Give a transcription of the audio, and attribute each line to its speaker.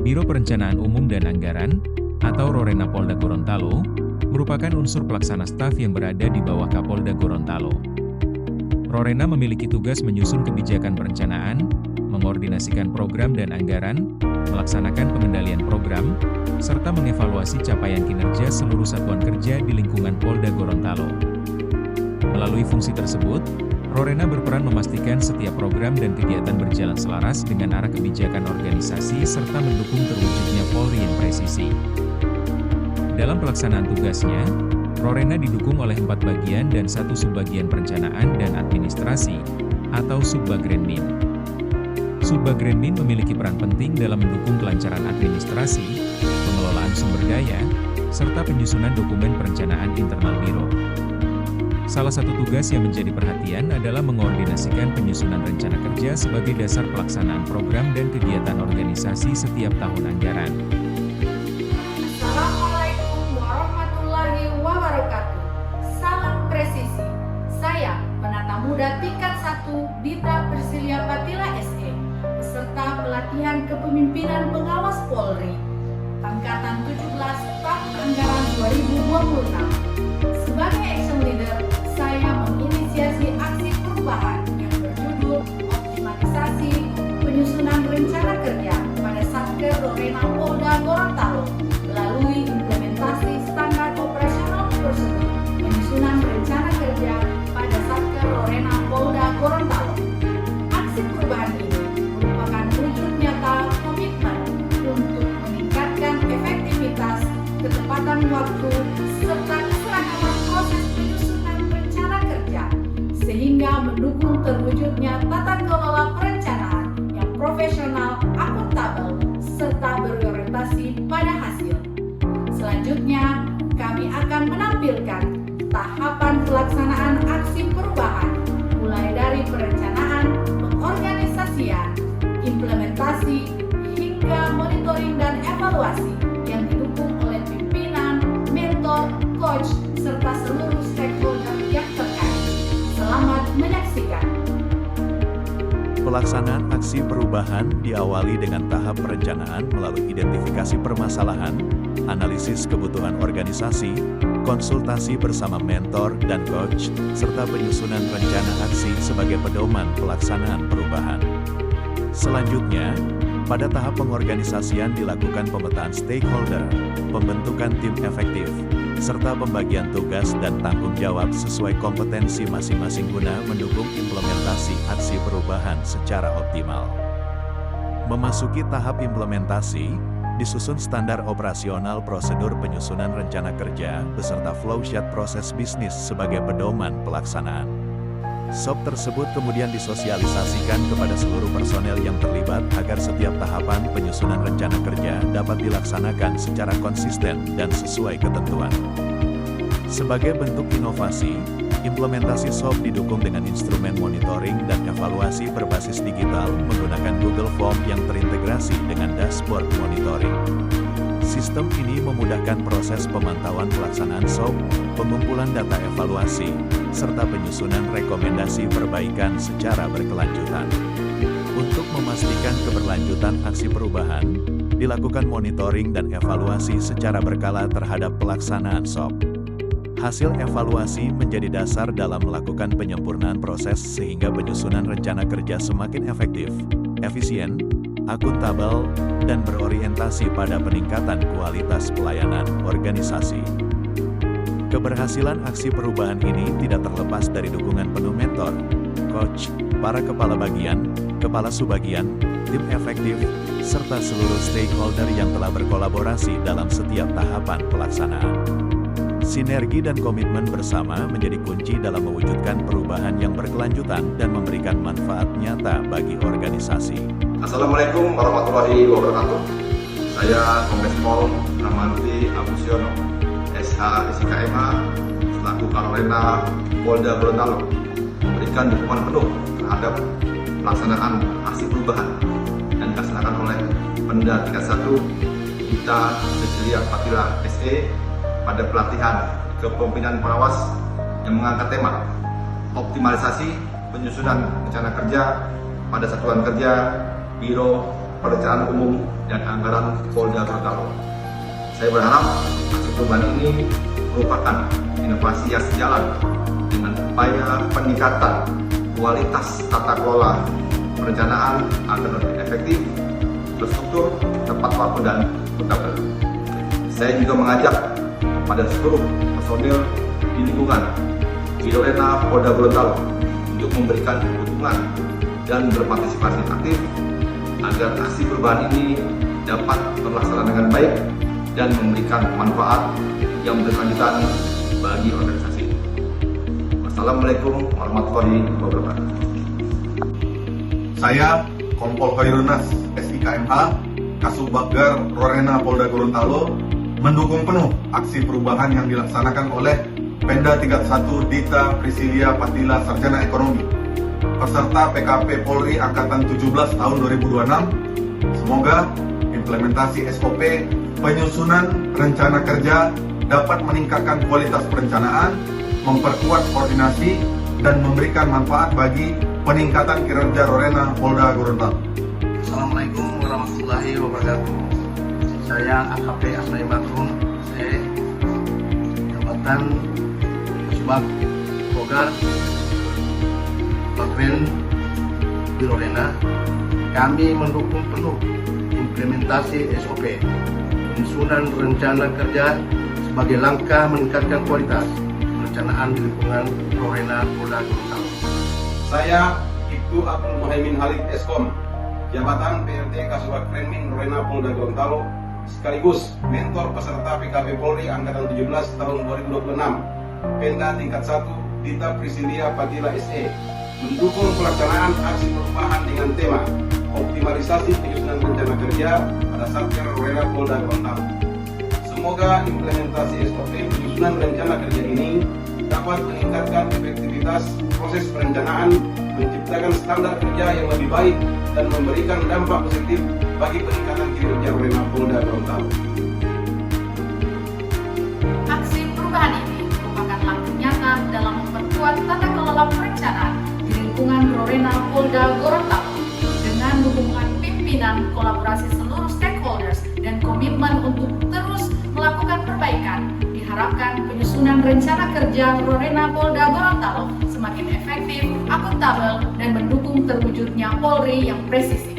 Speaker 1: Biro Perencanaan Umum dan Anggaran, atau Rorena Polda Gorontalo, merupakan unsur pelaksana staf yang berada di bawah Kapolda Gorontalo. Rorena memiliki tugas menyusun kebijakan perencanaan, mengordinasikan program dan anggaran, melaksanakan pengendalian program, serta mengevaluasi capaian kinerja seluruh satuan kerja di lingkungan Polda Gorontalo. Melalui fungsi tersebut, Rorena berperan memastikan setiap program dan kegiatan berjalan selaras dengan arah kebijakan organisasi serta mendukung terwujudnya Polri yang presisi. Dalam pelaksanaan tugasnya, Rorena didukung oleh 4 bagian dan 1 subbagian perencanaan dan administrasi, atau Subbagrenmin. Subbagrenmin memiliki peran penting dalam mendukung kelancaran administrasi, pengelolaan sumber daya, serta penyusunan dokumen perencanaan internal Biro. Salah satu tugas yang menjadi perhatian adalah mengordinasikan penyusunan rencana kerja sebagai dasar pelaksanaan program dan kegiatan organisasi setiap tahun anggaran.
Speaker 2: Assalamualaikum warahmatullahi wabarakatuh. Salam presisi. Saya, penata muda tingkat 1 Dita Persilia Patila SE, beserta pelatihan kepemimpinan pengawas Polri, angkatan 17 tahun anggaran 2026. Sebagai action leader, saya menginisiasi aksi perubahan yang berjudul optimalisasi penyusunan rencana kerja pada Satker Rorena Polda Gorontalo melalui implementasi standar operasional prosedur penyusunan rencana kerja pada Satker Rorena Polda Gorontalo. Aksi perubahan ini merupakan wujud nyata komitmen untuk meningkatkan efektivitas, ketepatan waktu, serta keseragaman proses penyusunan rencana kerja, sehingga mendukung terwujudnya tata kelola perencanaan yang profesional, akuntabel, serta berorientasi pada hasil. Selanjutnya, kami akan menampilkan tahapan pelaksanaan aksi perubahan, mulai dari perencanaan, pengorganisasian, implementasi, hingga monitoring dan evaluasi yang didukung oleh pimpinan, mentor, coach, serta seluruh stakeholder yang terkait. Selamat menyaksikan.
Speaker 3: Pelaksanaan aksi perubahan diawali dengan tahap perencanaan melalui identifikasi permasalahan, analisis kebutuhan organisasi, konsultasi bersama mentor dan coach, serta penyusunan rencana aksi sebagai pedoman pelaksanaan perubahan. Selanjutnya, pada tahap pengorganisasian dilakukan pemetaan stakeholder, pembentukan tim efektif, serta pembagian tugas dan tanggung jawab sesuai kompetensi masing-masing guna mendukung implementasi aksi perubahan secara optimal. Memasuki tahap implementasi, disusun standar operasional prosedur penyusunan rencana kerja beserta flowchart proses bisnis sebagai pedoman pelaksanaan. SOP tersebut kemudian disosialisasikan kepada seluruh personel yang terlibat agar setiap tahapan penyusunan rencana kerja dapat dilaksanakan secara konsisten dan sesuai ketentuan. Sebagai bentuk inovasi, implementasi SOP didukung dengan instrumen monitoring dan evaluasi berbasis digital menggunakan Google Form yang terintegrasi dengan dashboard monitoring. Sistem ini memudahkan proses pemantauan pelaksanaan SOP, pengumpulan data evaluasi, serta penyusunan rekomendasi perbaikan secara berkelanjutan. Untuk memastikan keberlanjutan aksi perubahan, dilakukan monitoring dan evaluasi secara berkala terhadap pelaksanaan SOP. Hasil evaluasi menjadi dasar dalam melakukan penyempurnaan proses sehingga penyusunan rencana kerja semakin efektif, efisien, akuntabel, dan berorientasi pada peningkatan kualitas pelayanan organisasi. Keberhasilan aksi perubahan ini tidak terlepas dari dukungan penuh mentor, coach, para kepala bagian, kepala subbagian, tim efektif, serta seluruh stakeholder yang telah berkolaborasi dalam setiap tahapan pelaksanaan. Sinergi dan komitmen bersama menjadi kunci dalam mewujudkan perubahan yang berkelanjutan dan memberikan manfaat nyata bagi organisasi.
Speaker 4: Assalamualaikum warahmatullahi wabarakatuh. Saya Kombes Pol Ramanti Abusiono, SH SIKMH, selaku Karorena Polda Gorontalo, memberikan dukungan penuh terhadap pelaksanaan aksi perubahan yang dilaksanakan oleh Pemda tingkat 1 Dita Persilia Patila SE pada pelatihan kepemimpinan pengawas yang mengangkat tema optimalisasi penyusunan rencana kerja pada satuan kerja Biro Perencanaan Umum dan Anggaran Polda Gorontalo. Saya berharap aksi perubahan ini merupakan inovasi yang sejalan dengan upaya peningkatan kualitas tata kelola perencanaan agar lebih efektif, terstruktur, tepat waktu, dan akuntabel. Saya juga mengajak kepada seluruh personil di lingkungan Wirorena Polda Gorontalo untuk memberikan dukungan dan berpartisipasi aktif agar aksi perubahan ini dapat terlaksana dengan baik dan memberikan manfaat yang berkelanjutan bagi organisasi. Wassalamualaikum warahmatullahi wabarakatuh.
Speaker 5: Saya Kompol Khairunnas SIKMH, Kasubaggar Rorena Polda Gorontalo, mendukung penuh aksi perubahan yang dilaksanakan oleh Pemda tingkat 1 Dita Prisilia Patila Sarjana Ekonomi, peserta PKP Polri Angkatan 17 tahun 2026. Semoga implementasi SOP penyusunan rencana kerja dapat meningkatkan kualitas perencanaan, memperkuat koordinasi, dan memberikan manfaat bagi peningkatan kinerja Rorena Polda Gorontalo.
Speaker 6: Assalamualaikum warahmatullahi wabarakatuh. Saya AKP Asnai Matrun, jabatan Kasubag Bogar Batwen Wirorena. Kami mendukung penuh implementasi SOP penyusunan rencana kerja sebagai langkah meningkatkan kualitas perencanaan di lingkungan Rorena Polda Gorontalo.
Speaker 7: Saya Ibtu Abdul Muhaimin Halid Eskom, jabatan PRT Kasubag Framing Rorena Polda Gorontalo, sekaligus mentor peserta PKP Polri Angkatan 17 tahun 2026, Pemda tingkat 1 Dita Prisilia Patila SE, mendukung pelaksanaan aksi perubahan dengan tema optimalisasi penyusunan rencana kerja pada Satker Rorena Polda Gorontalo. Semoga implementasi SOP penyusunan rencana kerja ini dapat meningkatkan efektivitas proses perencanaan, menciptakan standar kerja yang lebih baik, dan memberikan dampak positif bagi peningkatan kinerja Rorena Polda Gorontalo.
Speaker 2: Aksi perubahan ini merupakan langkah nyata dalam memperkuat tata kelola perencanaan di lingkungan Rorena Polda Gorontalo. Dengan dukungan pimpinan, kolaborasi seluruh stakeholders, dan komitmen untuk terus melakukan perbaikan, diharapkan penyusunan rencana kerja Rorena Polda Gorontalo semakin efektif, akuntabel, dan mendukung terwujudnya Polri yang presisi.